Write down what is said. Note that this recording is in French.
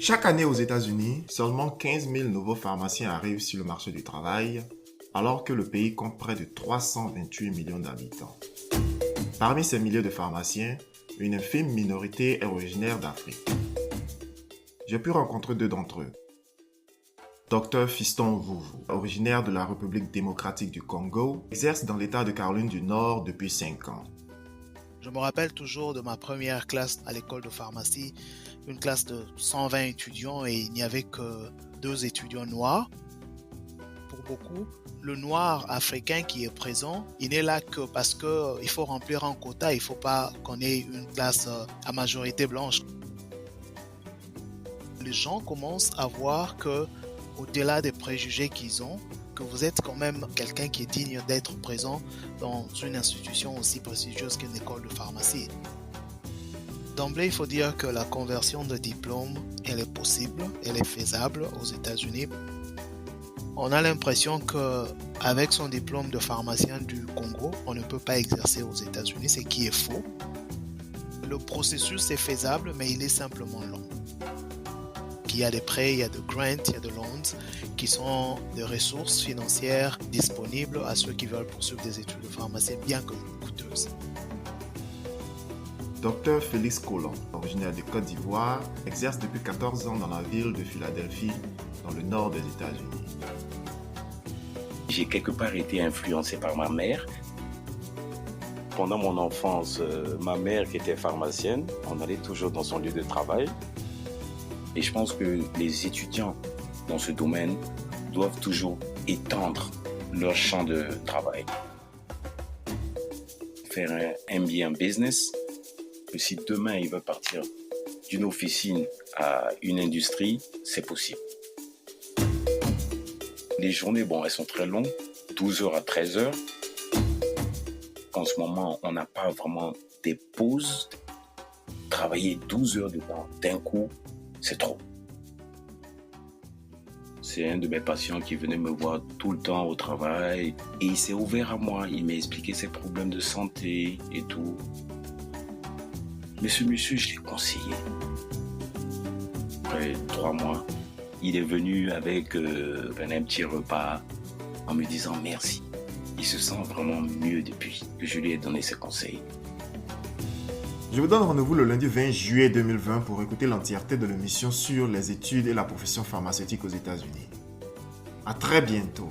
Chaque année aux États-Unis, seulement 15 000 nouveaux pharmaciens arrivent sur le marché du travail, alors que le pays compte près de 328 millions d'habitants. Parmi ces milliers de pharmaciens, une infime minorité est originaire d'Afrique. J'ai pu rencontrer deux d'entre eux. Dr Fiston Vuvu, originaire de la République démocratique du Congo, exerce dans l'État de Caroline du Nord depuis 5 ans. Je me rappelle toujours de ma première classe à l'école de pharmacie, une classe de 120 étudiants et il n'y avait que 2 étudiants noirs. Pour beaucoup, le noir africain qui est présent, il n'est là que parce qu'il faut remplir un quota, il ne faut pas qu'on ait une classe à majorité blanche. Les gens commencent à voir que, au-delà des préjugés qu'ils ont, que vous êtes quand même quelqu'un qui est digne d'être présent dans une institution aussi prestigieuse qu'une école de pharmacie. D'emblée, il faut dire que la conversion de diplôme, elle est possible, elle est faisable aux États-Unis. On a l'impression qu'avec son diplôme de pharmacien du Congo, on ne peut pas exercer aux États-Unis, ce qui est faux. Le processus est faisable, mais il est simplement long. Il y a des prêts, il y a des grants, il y a des loans qui sont des ressources financières disponibles à ceux qui veulent poursuivre des études de pharmacie, bien que coûteuses. Dr Félix Colomb, originaire de Côte d'Ivoire, exerce depuis 14 ans dans la ville de Philadelphie, dans le nord des États-Unis. J'ai quelque part été influencé par ma mère. Pendant mon enfance, ma mère qui était pharmacienne, on allait toujours dans son lieu de travail. Et je pense que les étudiants dans ce domaine doivent toujours étendre leur champ de travail. Faire un MBA en business, que si demain ils veulent partir d'une officine à une industrie, c'est possible. Les journées, elles sont très longues, 12h à 13h. En ce moment, on n'a pas vraiment des pauses. Travailler 12 heures de temps d'un coup, c'est trop. C'est un de mes patients qui venait me voir tout le temps au travail et il s'est ouvert à moi. Il m'a expliqué ses problèmes de santé et tout. Mais ce monsieur, je l'ai conseillé. Après 3 mois, il est venu avec un petit repas en me disant merci. Il se sent vraiment mieux depuis que je lui ai donné ses conseils. Je vous donne rendez-vous le lundi 20 juillet 2020 pour écouter l'entièreté de l'émission sur les études et la profession pharmaceutique aux États-Unis. À très bientôt.